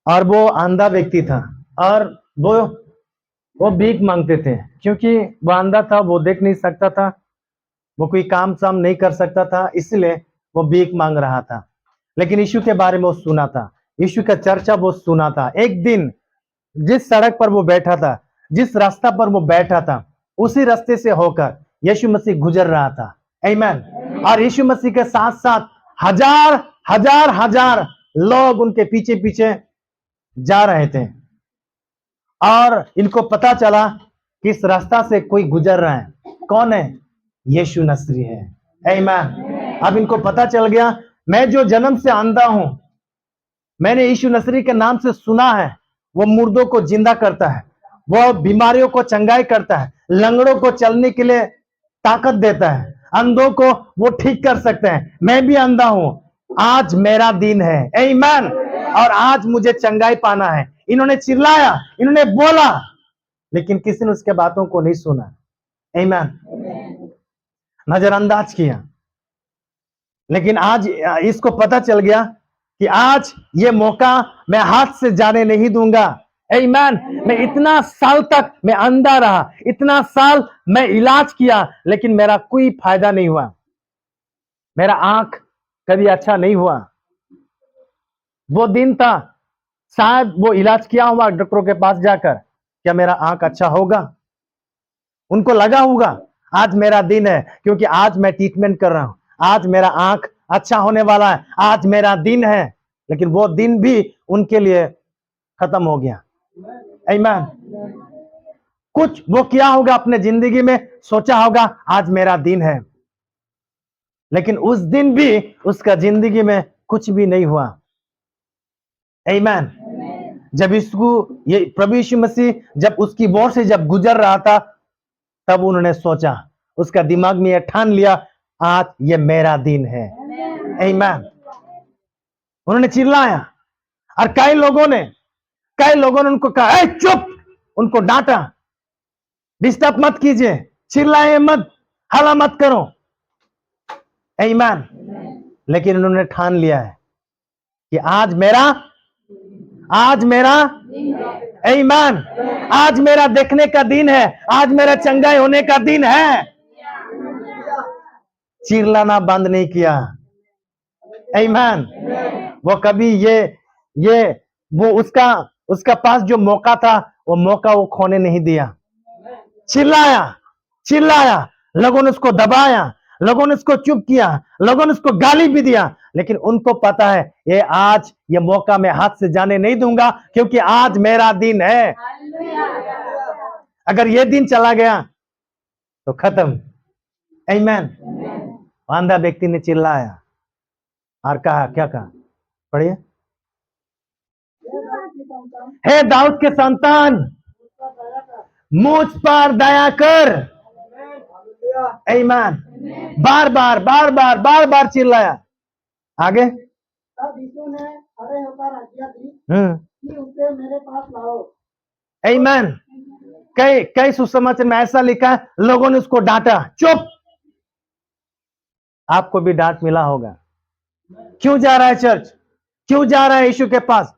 और वो अंधा व्यक्ति था, और वो भीख मांगते थे, क्योंकि वो अंधा था, वो देख नहीं सकता था, वो कोई काम साम नहीं कर सकता था, इसलिए वो भीख मांग रहा था। लेकिन यीशु के बारे में वो सुना था, यीशु का चर्चा वो सुना था। एक दिन जिस सड़क पर वो बैठा था, जिस रास्ता पर वो बैठा था, उसी रास्ते से होकर यीशु मसीह गुजर रहा था। आमीन। और यीशु मसीह के साथ साथ हजार हजार हजार लोग उनके पीछे पीछे जा रहे थे, और इनको पता चला कि इस रास्ता से कोई गुजर रहा है। कौन है? यीशु नसरी है। आमीन। अब इनको पता चल गया, मैं जो जन्म से अंधा हूं, मैंने यीशु नसरी के नाम से सुना है, वो मुर्दों को जिंदा करता है, वो बीमारियों को चंगाई करता है, लंगड़ों को चलने के लिए ताकत देता है, अंधों को वो ठीक कर सकते हैं। मैं भी अंधा हूं, आज मेरा दिन है। आमीन। और आज मुझे चंगाई पाना है। इन्होंने चिल्लाया, इन्होंने बोला, लेकिन किसी ने उसके बातों को नहीं सुना। आमीन। नजरअंदाज किया। लेकिन आज इसको पता चल गया कि आज ये मौका मैं हाथ से जाने नहीं दूंगा। आमीन। मैं इतना साल तक मैं अंधा रहा, इतना साल मैं इलाज किया, लेकिन मेरा कोई फायदा नहीं हुआ, मेरा आंख कभी अच्छा नहीं हुआ। वो दिन था, शायद वो इलाज किया हुआ डॉक्टरों के पास जाकर, क्या मेरा आंख अच्छा होगा? उनको लगा होगा आज मेरा दिन है, क्योंकि आज मैं ट्रीटमेंट कर रहा हूं, आज मेरा आंख अच्छा होने वाला है, आज मेरा दिन है। लेकिन वो दिन भी उनके लिए खत्म हो गया। आमीन। कुछ वो किया होगा अपने जिंदगी में, सोचा होगा आज मेरा दिन है, लेकिन उस दिन भी उसका जिंदगी में कुछ भी नहीं हुआ। आमीन। जब इसको ये प्रभु यीशु मसीह जब उसकी ओर से जब गुजर रहा था, तब उन्होंने सोचा, उसका दिमाग में यह ठान लिया, आज ये मेरा दिन है। आमीन। उन्होंने चिल्लाया, और कई लोगों ने उनको कहा, ए चुप, उनको डांटा, डिस्टर्ब मत कीजिए, चिल्लाए मत, हल्ला मत करो। आमीन। लेकिन उन्होंने ठान लिया है कि आज मेरा आमीन, आज मेरा देखने का दिन है, आज मेरा चंगाई होने का दिन है। चिल्लाना बंद नहीं किया। आमीन। वो कभी ये वो उसका पास जो मौका था, वो मौका वो खोने नहीं दिया। चिल्लाया, लोगों ने उसको दबाया, लोगों ने उसको चुप किया, लोगों ने उसको गाली भी दिया, लेकिन उनको पता है ये मौका मैं हाथ से जाने नहीं दूंगा, क्योंकि आज मेरा दिन है। अगर ये दिन चला गया तो खत्म। आमीन। अंधा व्यक्ति ने चिल्लाया और कहा, क्या कहा? पढ़िए। हे दाऊद के संतान, मुझ पर दया कर। आमीन। बार बार चिल्लाया। आगे। तब यीशु ने खड़े होकर आज्ञा दी कि उसे मेरे पास लाओ। आमीन। कई सुसमाचार में ऐसा लिखा है, लोगों ने उसको डांटा, चुप। आपको भी डांट मिला होगा। क्यों जा रहा है चर्च? क्यों जा रहा है यीशु के पास?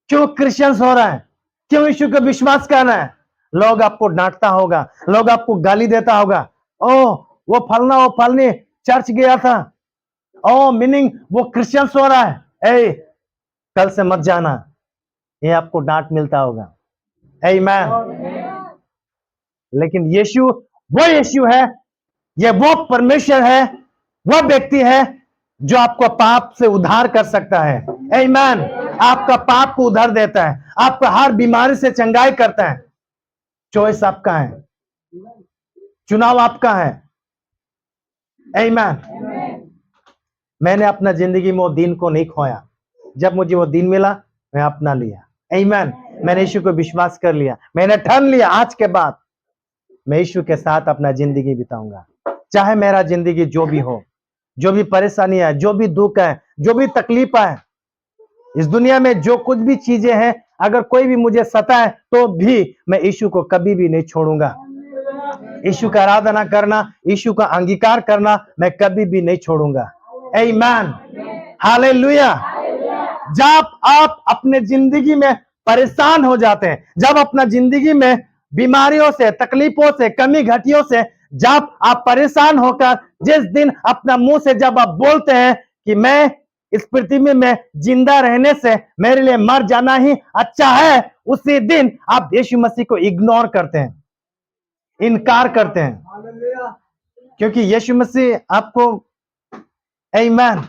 क्यों क्रिश्चियंस हो रहा है? क्यों यीशु को विश्वास कर रहा है? लोग आपको डांटता होगा, लोग आपको गाली देता होगा। ओ वो फलना वो फलनी चर्च गया था, ओ मीनिंग वो क्रिश्चियंस हो रहा है, कल से मत जाना, ये आपको डांट मिलता होगा। आमीन। लेकिन यीशु वो यीशु है, ये वो परमेश्वर है, वो व्यक्ति है जो आपको पाप से उद्धार कर सकता है। आमीन। आपका पाप को उधार देता है, आपका हर बीमारी से चंगाई करता है। चॉइस आपका है, चुनाव आपका है। आमीन। मैंने अपना जिंदगी में वो दिन को नहीं खोया, जब मुझे वो दिन मिला मैं अपना लिया। आमीन। मैंने यीशु को विश्वास कर लिया, मैंने ठान लिया, आज के बाद मैं यीशु के साथ अपना जिंदगी बिताऊंगा। चाहे मेरा जिंदगी जो भी हो, जो भी परेशानी है, जो भी दुख है, जो भी तकलीफ है, इस दुनिया में जो कुछ भी चीजें हैं, अगर कोई भी मुझे सताए तो भी मैं यीशु को कभी भी नहीं छोड़ूंगा। यीशु का आराधना करना, यीशु का अंगीकार करना मैं कभी भी नहीं छोड़ूंगा। आमीन। हालेलुया। जब आप अपने जिंदगी में परेशान हो जाते हैं, जब अपना जिंदगी में बीमारियों से, तकलीफों से, कमी घटियों से जब आप परेशान होकर जिस दिन अपना मुंह से जब आप बोलते हैं कि मैं इस पृथ्वी में जिंदा रहने से मेरे लिए मर जाना ही अच्छा है, उसी दिन आप यीशु मसीह को इग्नोर करते हैं, इनकार करते हैं, हालेलुया। क्योंकि यीशु मसीह आपको आमीन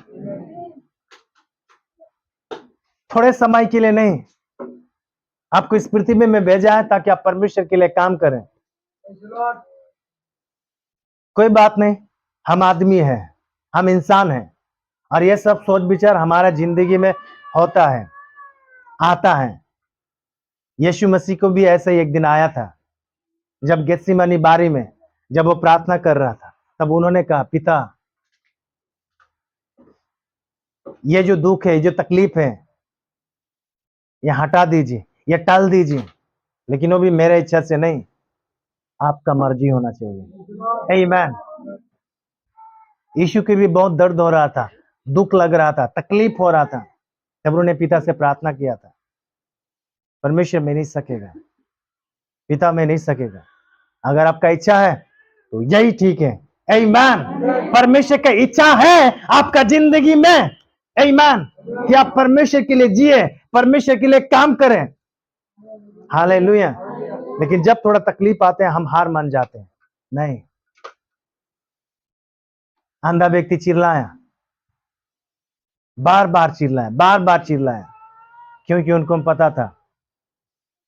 थोड़े समय के लिए नहीं, आपको इस पृथ्वी में भेजा है ताकि आप परमेश्वर के लिए काम करें। Praise the Lord. कोई बात नहीं, हम आदमी हैं, हम इंसान हैं, और ये सब सोच विचार हमारा जिंदगी में होता है, आता है। यीशु मसीह को भी ऐसा ही एक दिन आया था, जब गेत्सेमनी बारी में जब वो प्रार्थना कर रहा था, तब उन्होंने कहा, पिता ये जो दुख है, ये जो तकलीफ है, ये हटा दीजिए, ये टाल दीजिए, लेकिन वो भी मेरे इच्छा से नहीं, आपका मर्जी होना चाहिए। आमीन। यीशु के भी बहुत दर्द हो रहा था, दुख लग रहा था, तकलीफ हो रहा था, तब उन्होंने पिता से प्रार्थना किया था, परमेश्वर में नहीं सकेगा, पिता में नहीं सकेगा, अगर आपका इच्छा है तो यही ठीक है। आमीन। परमेश्वर का इच्छा है आपका जिंदगी में, आमीन, कि आप परमेश्वर के लिए जिए, परमेश्वर के लिए काम करें। हालेलुया। लेकिन जब थोड़ा तकलीफ आते हैं हम हार मान जाते हैं। नहीं, अंधा व्यक्ति चिल्लाया, बार बार चिल्लाया, बार बार चिल्लाया, क्योंकि उनको पता था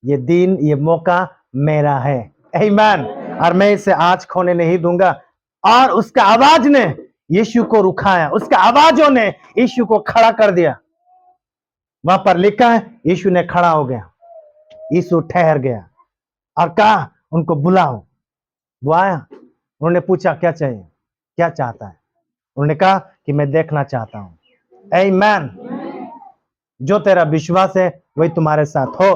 ये दिन, ये मौका मेरा है। आमीन। और मैं इसे आज खोने नहीं दूंगा। और उसका आवाज ने यीशु को रुकाया, उसका आवाजों ने यीशु को खड़ा कर दिया। वहां पर लिखा है, यीशु ने खड़ा हो गया, यीशु ठहर गया और कहा उनको बुलाओ। वो आया, उन्होंने पूछा क्या चाहिए, क्या चाहता है? उन्होंने कहा कि मैं देखना चाहता हूं। आमीन। जो तेरा विश्वास है वही तुम्हारे साथ हो।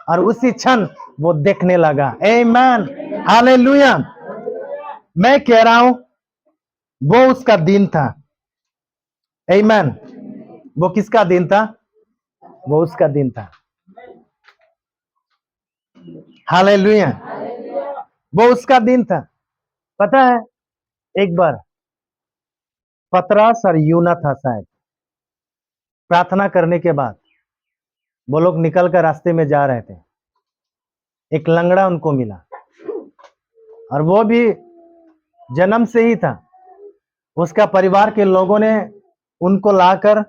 और उसी क्षण वो देखने लगा। आमीन। हालेलुया। मैं कह रहा हूं वो उसका दिन था। आमीन। वो किसका दिन था? वो उसका दिन था। हालेलुया। वो उसका दिन था। पता है, एक बार पतरस और यूना था शायद, प्रार्थना करने के बाद वो लोग निकल कर रास्ते में जा रहे थे, एक लंगड़ा उनको मिला, और वो भी जन्म से ही था। उसका परिवार के लोगों ने उनको लाकर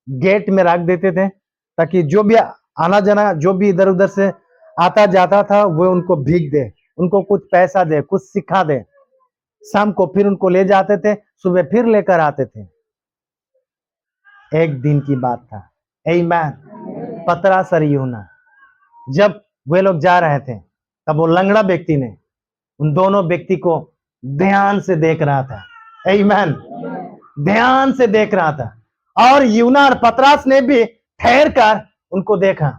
गेट में रख देते थे, ताकि जो भी आना जाना, जो भी इधर उधर से आता जाता था, वो उनको भीख दे, उनको कुछ पैसा दे, कुछ सिखा दे। शाम को फिर उनको ले जाते थे, सुबह फिर लेकर आते थे। एक दिन की बात था। आमीन। पतरस और यूहन्ना जब वे लोग जा रहे थे, तब वो लंगड़ा व्यक्ति ने उन दोनों व्यक्ति को ध्यान से देख रहा था। आमीन। ध्यान से देख रहा था, और यूहन्ना और पतरस ने भी ठहर कर उनको देखा।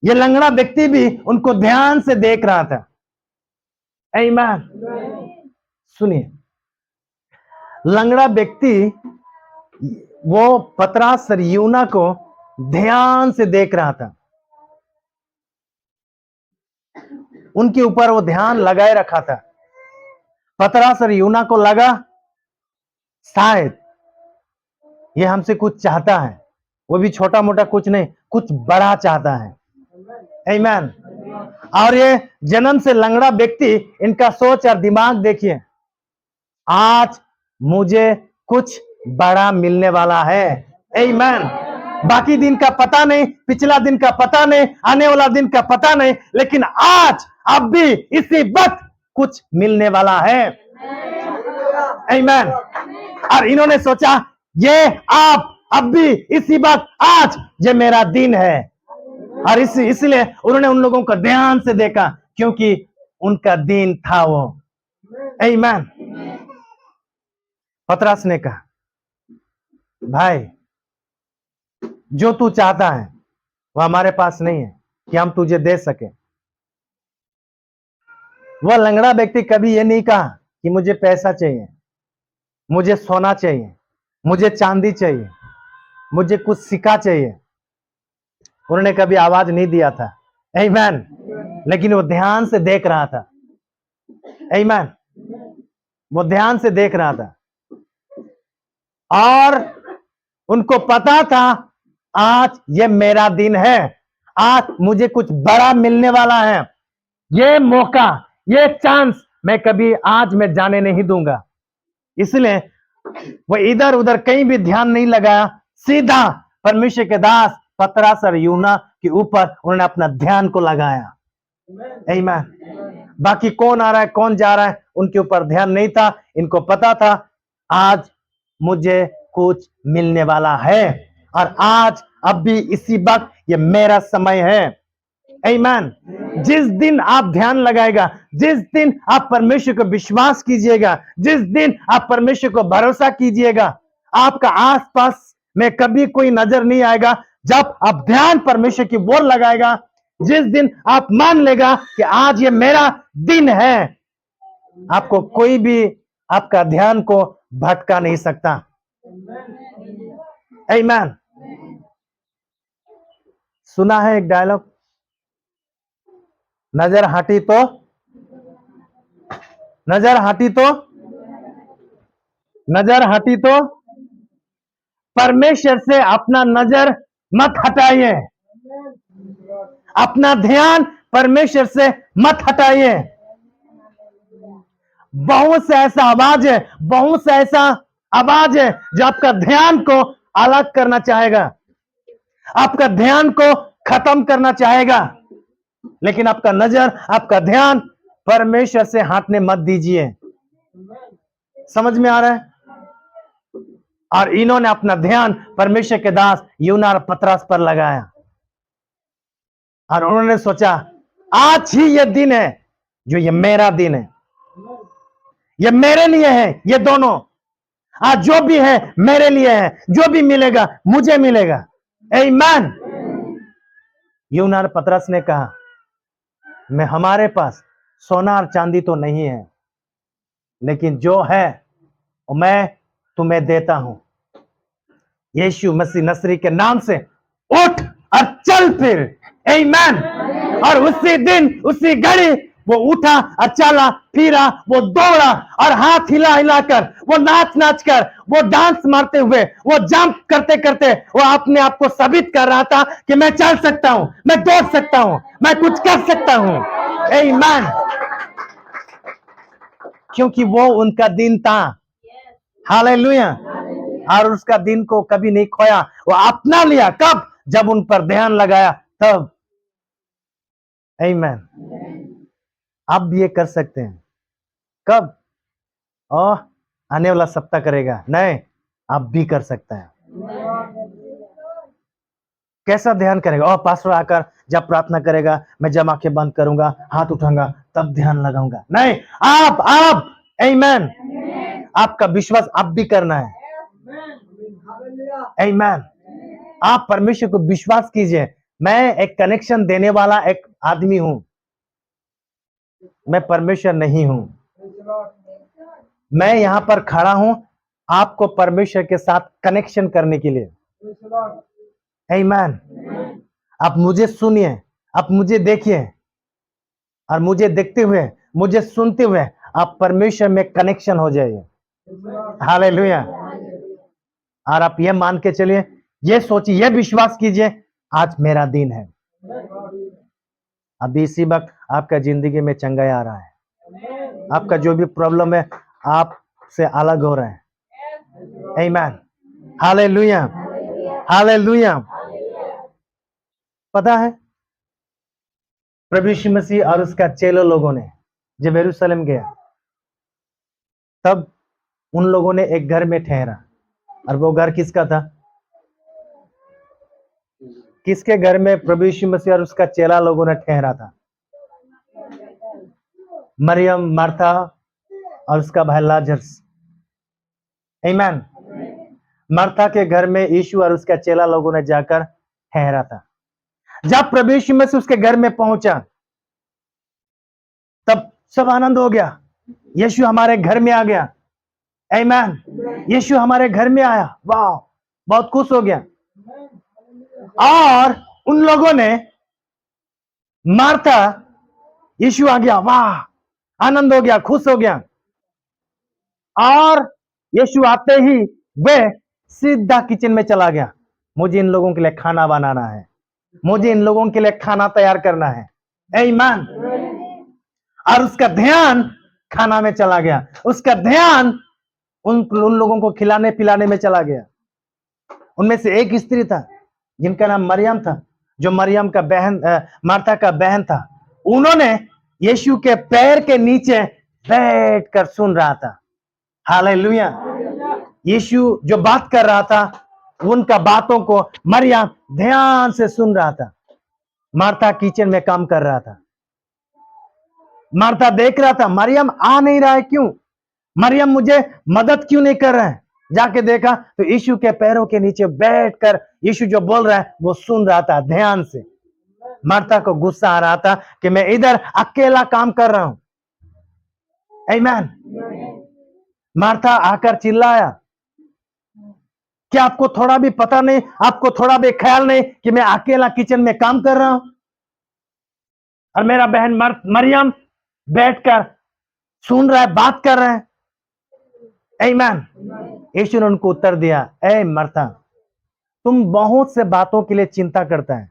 ये लंगड़ा व्यक्ति भी उनको ध्यान से देख रहा था। आमीन। सुनिए, लंगड़ा व्यक्ति वो पतरस और यूहन्ना को ध्यान से देख रहा था, उनके ऊपर वो ध्यान लगाए रखा था। पतरस और यूहन्ना को लगा शायद ये हमसे कुछ चाहता है, वो भी छोटा मोटा कुछ नहीं, कुछ बड़ा चाहता है। आमीन। और ये जन्म से लंगड़ा व्यक्ति, इनका सोच और दिमाग देखिए, आज मुझे कुछ बड़ा मिलने वाला है। आमीन। बाकी दिन का पता नहीं, पिछला दिन का पता नहीं, आने वाला दिन का पता नहीं, लेकिन आज अब भी इसी वक्त कुछ मिलने वाला है। आमीन। और इन्होंने सोचा, ये आप अब भी इसी वक्त, आज ये मेरा दिन है। और इसलिए उन्होंने उन लोगों को ध्यान से देखा, क्योंकि उनका दिन था वो। आमीन। पतरस ने कहा, भाई जो तू चाहता है वो हमारे पास नहीं है कि हम तुझे दे सके। वह लंगड़ा व्यक्ति कभी ये नहीं कहा कि मुझे पैसा चाहिए, मुझे सोना चाहिए, मुझे चांदी चाहिए। मुझे कुछ सिखा चाहिए। उन्होंने कभी आवाज नहीं दिया था, आमीन, लेकिन वो ध्यान से देख रहा था, आमीन, वो ध्यान से देख रहा था और उनको पता था आज ये मेरा दिन है, आज मुझे कुछ बड़ा मिलने वाला है, ये मौका, ये चांस मैं कभी आज मैं जाने नहीं दूंगा। इसलिए वो इधर उधर कहीं भी ध्यान नहीं लगाया, सीधा परमेश्वर के दास पतरस और यूहन्ना के ऊपर उन्होंने अपना ध्यान को लगाया, आमीन। बाकी कौन आ रहा है कौन जा रहा है उनके ऊपर ध्यान नहीं था। इनको पता था आज मुझे कुछ मिलने वाला है और आज अब भी इसी वक्त ये मेरा समय है, आमीन। जिस दिन आप ध्यान लगाएगा, जिस दिन आप परमेश्वर को विश्वास कीजिएगा, जिस दिन आप परमेश्वर को भरोसा कीजिएगा, आपका आसपास में कभी कोई नजर नहीं आएगा। जब आप ध्यान परमेश्वर की ओर लगाएगा, जिस दिन आप मान लेगा कि आज ये मेरा दिन है, आपको कोई भी आपका ध्यान को भटका नहीं सकता, आमीन। सुना है एक डायलॉग, नजर हटी तो नजर हटी तो परमेश्वर से अपना नजर मत हटाइए, अपना ध्यान परमेश्वर से मत हटाइए। बहुत से ऐसा आवाज है, बहुत से ऐसा आवाज है जो आपका ध्यान को अलग करना चाहेगा, आपका ध्यान को खत्म करना चाहेगा, लेकिन आपका नजर, आपका ध्यान परमेश्वर से हटने मत दीजिए। समझ में आ रहा है? और इन्होंने अपना ध्यान परमेश्वर के दास यूहन्ना और पतरस पर लगाया और उन्होंने सोचा आज ही ये दिन है जो ये मेरा दिन है, ये मेरे लिए है, ये दोनों आज जो भी है मेरे लिए है, जो भी मिलेगा मुझे मिलेगा, आमीन। यूहन्ना और पतरस ने कहा मैं हमारे पास सोना और चांदी तो नहीं है, लेकिन जो है वो मैं तुम्हें देता हूं। यीशु मसीह नसरी के नाम से उठ और चल फिर, आमीन। और उसी दिन उसी घड़ी वो उठा और चला फिरा, वो दौड़ा और हाथ हिला हिलाकर, वो नाच नाच कर, वो डांस मारते हुए, वो जंप करते करते वो अपने आप को साबित कर रहा था कि मैं चल सकता हूं, मैं दौड़ सकता हूं, मैं कुछ कर सकता हूं, आमीन। क्योंकि वो उनका दिन था, हालेलुया। और उसका दिन को कभी नहीं खोया, वो अपना लिया। कब? जब उन पर ध्यान लगाया तब, आमीन। आप भी ये कर सकते हैं। कब? आने वाला सप्ताह करेगा नहीं, आप भी कर सकते हैं। कैसा ध्यान करेगा? पास्टर आकर जब प्रार्थना करेगा, मैं जब आंखें बंद करूंगा, हाथ उठाऊंगा, तब ध्यान लगाऊंगा, नहीं। आप आमीन। आपका विश्वास आप भी करना है, आमीन। आप परमेश्वर को विश्वास कीजिए। मैं एक कनेक्शन देने वाला एक आदमी हूं, मैं परमेश्वर नहीं हूं। मैं यहां पर खड़ा हूं आपको परमेश्वर के साथ कनेक्शन करने के लिए, आमीन। आप मुझे सुनिए, आप मुझे देखिए और मुझे देखते हुए, मुझे सुनते हुए आप परमेश्वर में कनेक्शन हो जाइए, हालेलुया। और आप ये मान के चलिए, ये सोचिए, ये विश्वास कीजिए आज मेरा दिन है। अभी इसी वक्त आपका जिंदगी में चंगाई आ रहा है, आपका जो भी प्रॉब्लम है आपसे अलग हो रहा है, आमीन, हालेलुया, हालेलुया। पता है प्रभु यीशु मसीह और उसका चेलो लोगों ने जब यरूशलेम गया, तब उन लोगों ने एक घर में ठहरा, और वो घर किसका था? किसके घर में प्रभु यीशु मसीह और उसका चेला लोगों ने ठहरा था? मरियम, मार्था और उसका भाई लाजरस, आमीन। मार्था के घर में यीशु और उसका चेला लोगों ने जाकर ठहरा था। जब प्रभु यीशु मसीह उसके घर में पहुंचा, तब सब आनंद हो गया, यीशु हमारे घर में आ गया, आमीन। यीशु हमारे घर में आया, वाह, बहुत खुश हो गया। और उन लोगों ने मार्था, यीशु आ गया, वाह, आनंद हो गया, खुश हो गया। और यीशु आते ही वे सीधा किचन में चला गया। मुझे इन लोगों के लिए खाना बनाना है, मुझे इन लोगों के लिए खाना तैयार करना है। आमीन। और उसका ध्यान खाना में चला गया, उसका ध्यान उन लोगों को खिलाने पिलाने में चला गया। उनमें से एक स्त्री था जिनका नाम मरियम था, जो मरियम का बहन, मार्था का बहन था। उन्होंने यीशु के पैर के नीचे बैठकर सुन रहा था। हालेलुया। यीशु जो बात कर रहा था, उनका बातों को मरियम ध्यान से सुन रहा था। मार्था किचन में काम कर रहा था। मार्था देख रहा था मरियम आ नहीं रहा है, क्यों? मरियम मुझे मदद क्यों नहीं कर रहा है? जाके देखा तो यीशु के पैरों के नीचे बैठकर यीशु जो बोल रहा है वो सुन रहा था ध्यान से। मार्था को गुस्सा आ रहा था कि मैं इधर अकेला काम कर रहा हूं। आमीन। मार्था आकर चिल्लाया, क्या आपको थोड़ा भी पता नहीं, आपको थोड़ा भी ख्याल नहीं कि मैं अकेला किचन में काम कर रहा हूं और मेरा बहन मरियम बैठकर सुन रहा है, बात कर रहा है। आमीन। यीशु ने उनको उत्तर दिया, ए मार्था, तुम बहुत से बातों के लिए चिंता करता है,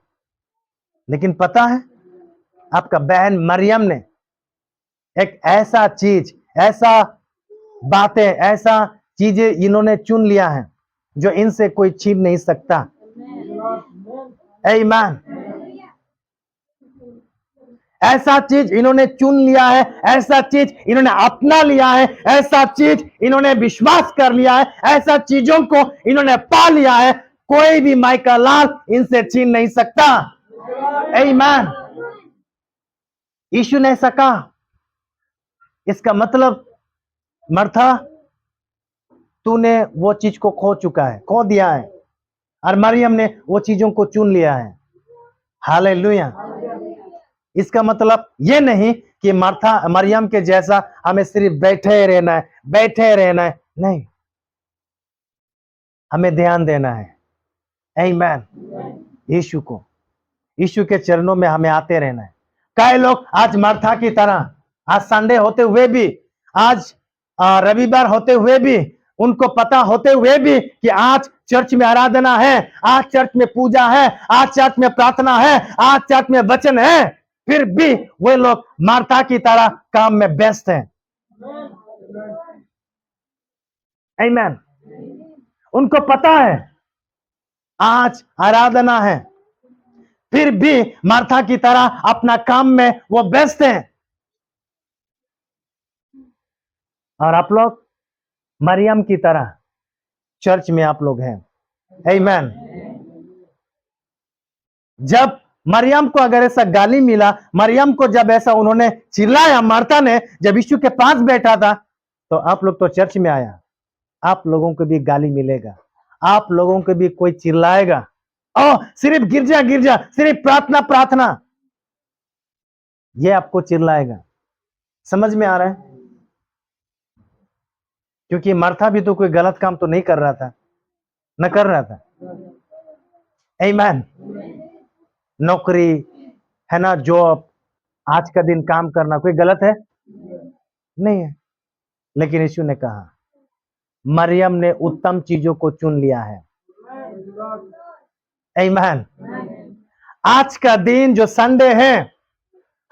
लेकिन पता है आपका बहन मरियम ने एक ऐसा चीज, ऐसा बातें, ऐसा चीजें इन्होंने चुन लिया है जो इनसे कोई छीन नहीं सकता। आमीन। ऐसा चीज इन्होंने चुन लिया है, ऐसा चीज इन्होंने अपना लिया है, ऐसा चीज इन्होंने विश्वास कर लिया है, ऐसा चीजों को इन्होंने पा लिया है, कोई भी माई का लाल इनसे छीन नहीं सकता। आमीन। यीशु ने ऐसा कहा, इसका मतलब मार्था, तूने वो चीज को खो चुका है, खो दिया है, और मरियम ने वो चीजों को चुन लिया है। हालेलुया। इसका मतलब ये नहीं कि मार्था मरियम के जैसा हमें सिर्फ बैठे रहना है, बैठे रहना है, नहीं, हमें ध्यान देना है। आमीन। यीशु को, यीशु के चरणों में हमें आते रहना है। कई लोग आज मार्था की तरह, आज संडे होते हुए भी, आज रविवार होते हुए भी, उनको पता होते हुए भी कि आज चर्च में आराधना है, आज चर्च में पूजा है, आज चर्च में प्रार्थना है, आज चर्च में वचन है, फिर भी वे लोग मार्था की तरह काम में व्यस्त हैं। आमीन। उनको पता है आज आराधना है, फिर भी मार्था की तरह अपना काम में वो व्यस्त हैं। और आप लोग मरियम की तरह चर्च में आप लोग हैं। आमीन। जब मरियम को अगर ऐसा गाली मिला, मरियम को जब ऐसा उन्होंने चिल्लाया, मार्था ने जब यीशु के पास बैठा था, तो आप लोग तो चर्च में आया, आप लोगों को भी गाली मिलेगा, आप लोगों को भी कोई चिल्लाएगा, ओ सिर्फ गिरजा गिरजा, सिर्फ प्रार्थना प्रार्थना, ये आपको चिल्लाएगा। समझ में आ रहा है? क्योंकि मार्था भी तो कोई गलत काम तो नहीं कर रहा था, न कर रहा था। आमीन। नौकरी है ना, जॉब, आज का दिन काम करना कोई गलत है? नहीं है। लेकिन यीशु ने कहा मरियम ने उत्तम चीजों को चुन लिया है। आमीन। आज का दिन जो संडे है,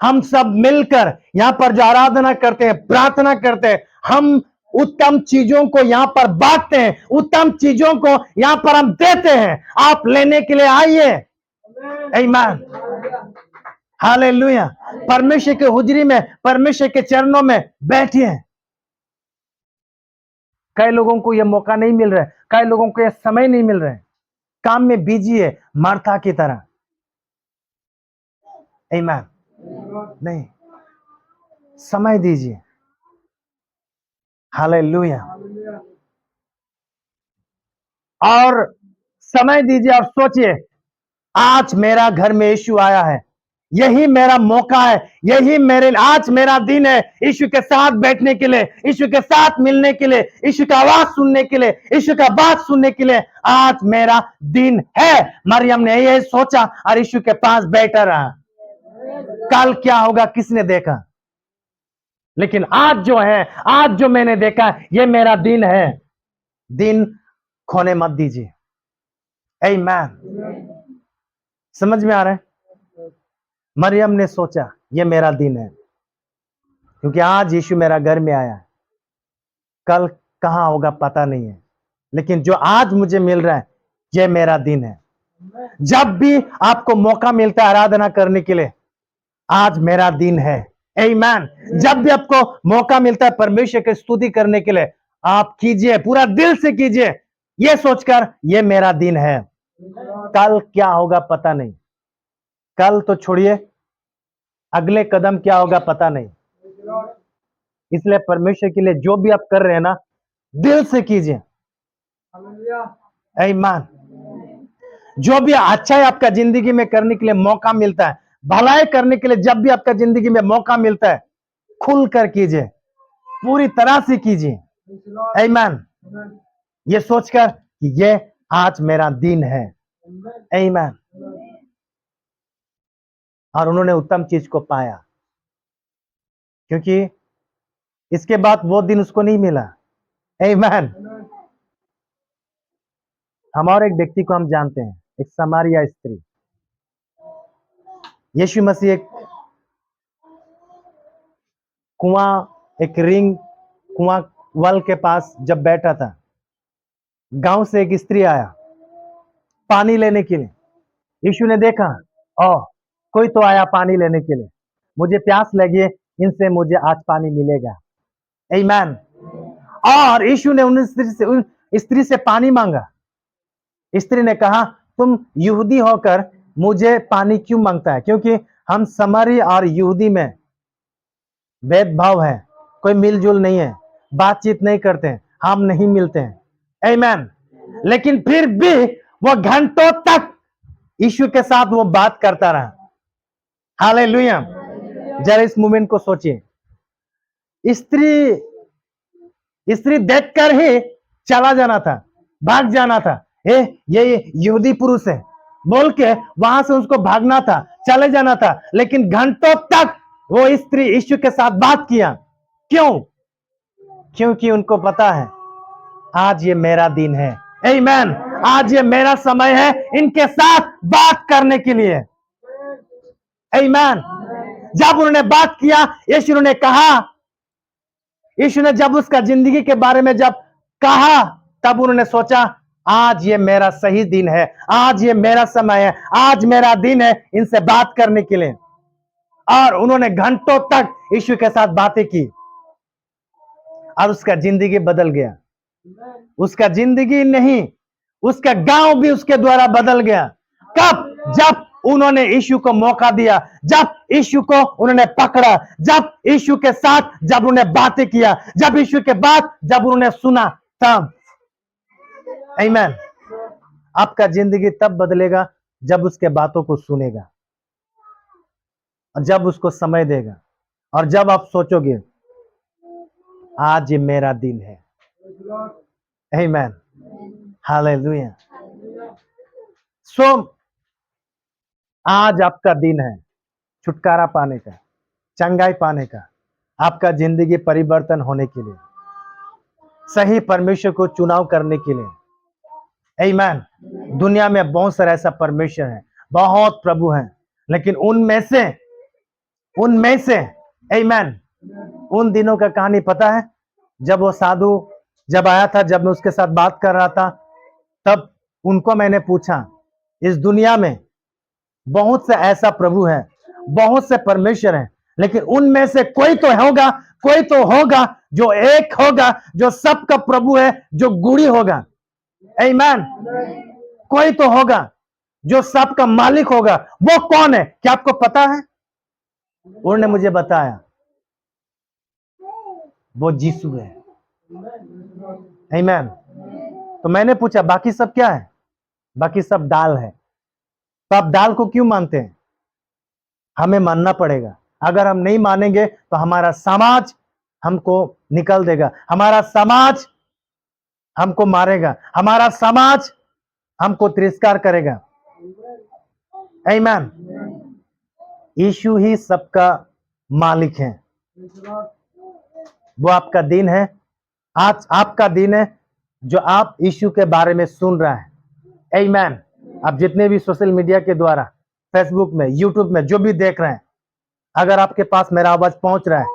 हम सब मिलकर यहां पर जो आराधना करते हैं, प्रार्थना करते हैं, हम उत्तम चीजों को यहां पर बांटते हैं, उत्तम चीजों को यहां पर हम देते हैं। आप लेने के लिए आइए। आमीन। हालेलुया। परमेश्वर के हुजरी में, परमेश्वर के चरणों में बैठिए। कई लोगों को यह मौका नहीं मिल रहा है, कई लोगों को यह समय नहीं मिल रहा है, काम में बिजी है मार्था की तरह। आमीन। नहीं, समय दीजिए। हालेलुया। और समय दीजिए और सोचिए, आज मेरा घर में यीशु आया है, यही मेरा मौका है, यही मेरे आज मेरा दिन है यीशु के साथ बैठने के लिए, यीशु के साथ मिलने के लिए, यीशु का आवाज सुनने के लिए, यीशु का बात सुनने के लिए आज मेरा दिन है। मरियम ने ये सोचा और यीशु के पास बैठा रहा। कल क्या होगा किसने देखा, लेकिन आज जो है, आज जो मैंने देखा, ये मेरा दिन है। दिन खोने मत दीजिए। आमीन। समझ में आ रहा है? मरियम ने सोचा ये मेरा दिन है, क्योंकि आज यीशु मेरा घर में आया है। कल कहां होगा पता नहीं है, लेकिन जो आज मुझे मिल रहा है ये मेरा दिन है। जब भी आपको मौका मिलता है आराधना करने के लिए, आज मेरा दिन है। आमीन। जब भी आपको मौका मिलता है परमेश्वर की स्तुति करने के लिए, आप कीजिए, पूरा दिल से कीजिए, ये सोचकर ये मेरा दिन है। कल क्या होगा पता नहीं, कल तो छोड़िए, अगले कदम क्या होगा पता नहीं। इसलिए परमेश्वर के लिए जो भी आप कर रहे हैं ना, दिल से कीजिए। आमीन। जो भी अच्छा है आपका जिंदगी में करने के लिए मौका मिलता है, भलाई करने के लिए जब भी आपका जिंदगी में मौका मिलता है, खुलकर कीजिए, पूरी तरह से कीजिए। आमीन। ये सोचकर कि ये आज मेरा दिन है। आमीन। और उन्होंने उत्तम चीज को पाया, क्योंकि इसके बाद वो दिन उसको नहीं मिला। आमीन। हम और एक व्यक्ति को हम जानते हैं, एक समारिया स्त्री। यीशु मसीह एक कुआं, एक रिंग कुआं वल के पास जब बैठा था, गांव से एक स्त्री आया पानी लेने के लिए। यीशु ने देखा, ओ कोई तो आया पानी लेने के लिए, मुझे प्यास लगी है, इनसे मुझे आज पानी मिलेगा। आमीन। और यीशु ने उन स्त्री से पानी मांगा। स्त्री ने कहा, तुम यहूदी होकर मुझे पानी क्यों मांगता है? क्योंकि हम समरी और यहूदी में भेदभाव है, कोई मिलजुल नहीं है, बातचीत नहीं करते हैं, हम नहीं मिलते हैं। आमीन। लेकिन फिर भी वो घंटों तक यीशु के साथ वो बात करता रहा। हालेलुया। जरा इस मोमेंट को सोचिए। स्त्री देखकर ही चला जाना था, भाग जाना था। ये यहूदी पुरुष है बोल के वहां से उसको भागना था, चले जाना था, लेकिन घंटों तक वो स्त्री यीशु के साथ बात किया। क्यों? क्योंकि उनको पता है आज ये मेरा दिन है। आमीन। आज ये मेरा समय है इनके साथ बात करने के लिए। आमीन। जब उन्होंने बात किया, यीशु ने कहा, यीशु ने जब उसका जिंदगी के बारे में जब कहा, तब उन्होंने सोचा आज ये मेरा सही दिन है, आज ये मेरा समय है, आज मेरा दिन है इनसे बात करने के लिए। और उन्होंने घंटों तक यीशु के साथ बातें की और उसका जिंदगी बदल गया। उसका जिंदगी नहीं, उसका गांव भी उसके द्वारा बदल गया। कब? जब उन्होंने यीशु को मौका दिया, जब यीशु को उन्होंने पकड़ा, जब यीशु के साथ जब उन्होंने बातें किया, जब यीशु के बाद जब उन्होंने सुना, तब। आमीन। आपका जिंदगी तब बदलेगा जब उसके बातों को सुनेगा, जब उसको समय देगा, और जब आप सोचोगे आज ये मेरा दिन है। आमीन। हालेलुया। सो आज आपका दिन है छुटकारा पाने का, चंगाई पाने का, आपका जिंदगी परिवर्तन होने के लिए, सही परमेश्वर को चुनाव करने के लिए। आमीन। दुनिया में बहुत सारा ऐसा परमेश्वर है, बहुत प्रभु हैं, लेकिन उनमें से आमीन, उन दिनों का कहानी पता है? जब वो साधु जब आया था, जब मैं उसके साथ बात कर रहा था, तब उनको मैंने पूछा, इस दुनिया में बहुत से ऐसा प्रभु है, बहुत से परमेश्वर हैं, लेकिन उनमें से कोई तो होगा जो एक होगा, जो सबका प्रभु है, जो गुड़ी होगा। आमीन। कोई तो होगा जो सबका मालिक होगा। वो कौन है? क्या आपको पता है? उन्होंने मुझे बताया, वो यीशु है। आमीन। तो मैंने पूछा बाकी सब क्या है? बाकी सब दाल है। तो आप दाल को क्यों मानते हैं? हमें मानना पड़ेगा। अगर हम नहीं मानेंगे तो हमारा समाज हमको निकल देगा, हमारा समाज हमको मारेगा, हमारा समाज हमको तिरस्कार करेगा। आमीन। यीशु ही सबका मालिक है। वो आपका दिन है, आज आपका दिन है जो आप यीशु के बारे में सुन रहा है। आमीन। आप जितने भी सोशल मीडिया के द्वारा, फेसबुक में, यूट्यूब में जो भी देख रहे हैं, अगर आपके पास मेरा आवाज पहुंच रहा है,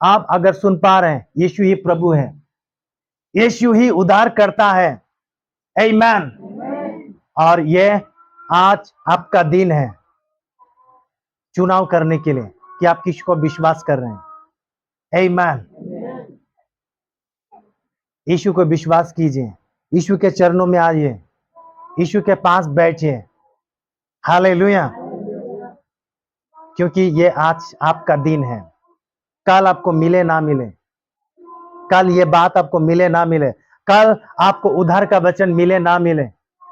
आप अगर सुन पा रहे हैं, यीशु ही प्रभु है, यीशु ही उद्धार करता है। आमीन। और ये आज आपका दिन है चुनाव करने के लिए कि आप किसको विश्वास कर रहे हैं। आमीन। यीशु को विश्वास कीजिए, यीशु के चरणों में आइए, यीशु के पास बैठिए। हालेलुया। क्योंकि ये आज आपका दिन है। कल आपको मिले ना मिले, कल ये बात आपको मिले ना मिले, कल आपको उद्धार का वचन मिले ना मिले,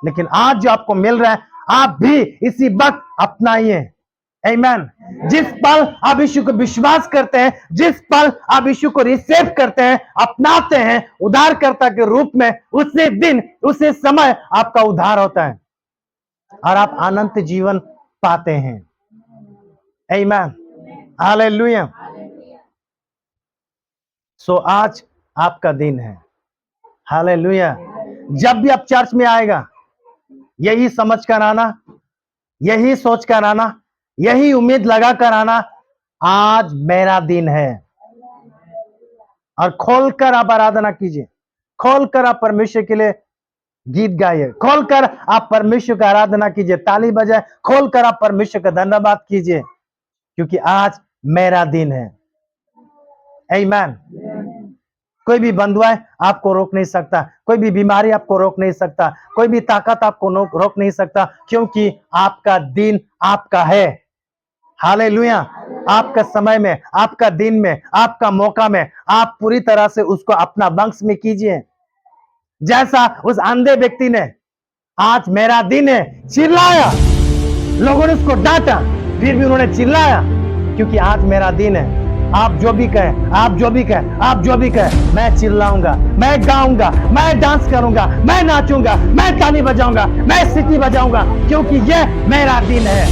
लेकिन आज जो आपको मिल रहा है, आप भी इसी वक्त अपनाइए। आमीन। जिस पल आप यीशु को विश्वास करते हैं, जिस पल आप यीशु को रिसीव करते हैं, अपनाते हैं उद्धारकर्ता के रूप में, उसी दिन उसी समय आपका उद्धार होता है और आप अनंत जीवन पाते हैं। आमीन। हालेलुया। सो आज आपका दिन है। हालेलुया। जब भी आप चर्च में आएगा, यही समझ कर आना, यही सोच कर आना, यही उम्मीद लगा कर आना, आज मेरा दिन है। और खोलकर आप आराधना कीजिए, खोलकर आप परमेश्वर के लिए गीत गाइए, खोलकर आप परमेश्वर का आराधना कीजिए, ताली बजाए, खोलकर आप परमेश्वर का धन्यवाद कीजिए, क्योंकि आज मेरा दिन है। आमीन। कोई भी बंधुआ आपको रोक नहीं सकता, कोई भी बीमारी आपको रोक नहीं सकता, कोई भी ताकत आपको रोक नहीं सकता, क्योंकि आपका दिन आपका है। हालेलुया। आपका समय में, आपका दिन में, आपका मौका में आप पूरी तरह से उसको अपना वंश में कीजिए। जैसा उस अंधे व्यक्ति ने आज मेरा दिन है चिल्लाया, लोगों ने उसको डांटा, फिर भी उन्होंने चिल्लाया, क्योंकि आज मेरा दिन है। आप जो भी कहें, आप जो भी कहें, आप जो भी कहें, मैं चिल्लाऊंगा, मैं गाऊंगा, मैं डांस करूंगा, मैं नाचूंगा, मैं ताली बजाऊंगा, मैं सीटी बजाऊंगा, क्योंकि यह मेरा दिन है।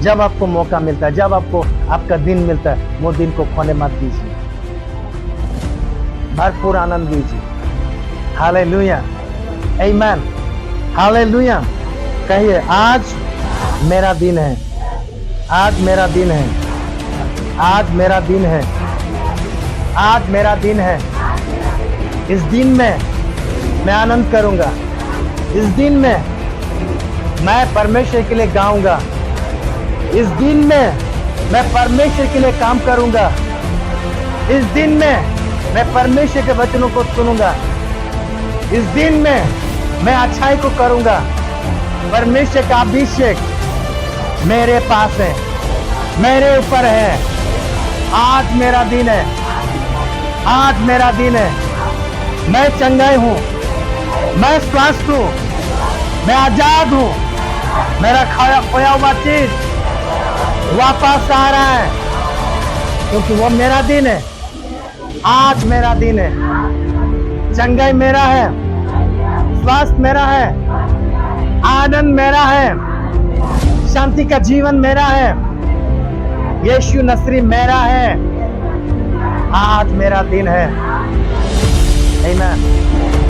जब आपको मौका मिलता है, जब आपको आपका दिन मिलता है, वो दिन को खोने मत दीजिए, भरपूर आनंद लीजिए। हालेलुया। आमीन। हालेलुया। कहिए, आज मेरा दिन है, आज मेरा दिन है, आज मेरा दिन है, आज मेरा दिन है। इस दिन में मैं आनंद करूंगा, इस दिन में मैं परमेश्वर के लिए गाऊंगा, इस दिन में मैं परमेश्वर के लिए काम करूंगा, इस दिन में मैं परमेश्वर के वचनों को सुनूंगा, इस दिन में मैं अच्छाई को करूंगा। परमेश्वर का अभिषेक मेरे पास है, मेरे ऊपर है। आज मेरा दिन है, आज मेरा दिन है। मैं चंगाई हूं, मैं स्वस्थ हूं, मैं आजाद हूं। मेरा खोया हुआ चीज वापस आ रहा है, क्योंकि वो मेरा दिन है। आज मेरा दिन है। चंगाई मेरा है, स्वास्थ्य मेरा है, आनंद मेरा है, शांति का जीवन मेरा है। यीशु नसरी मेरा है। आज मेरा दिन है। आमीन।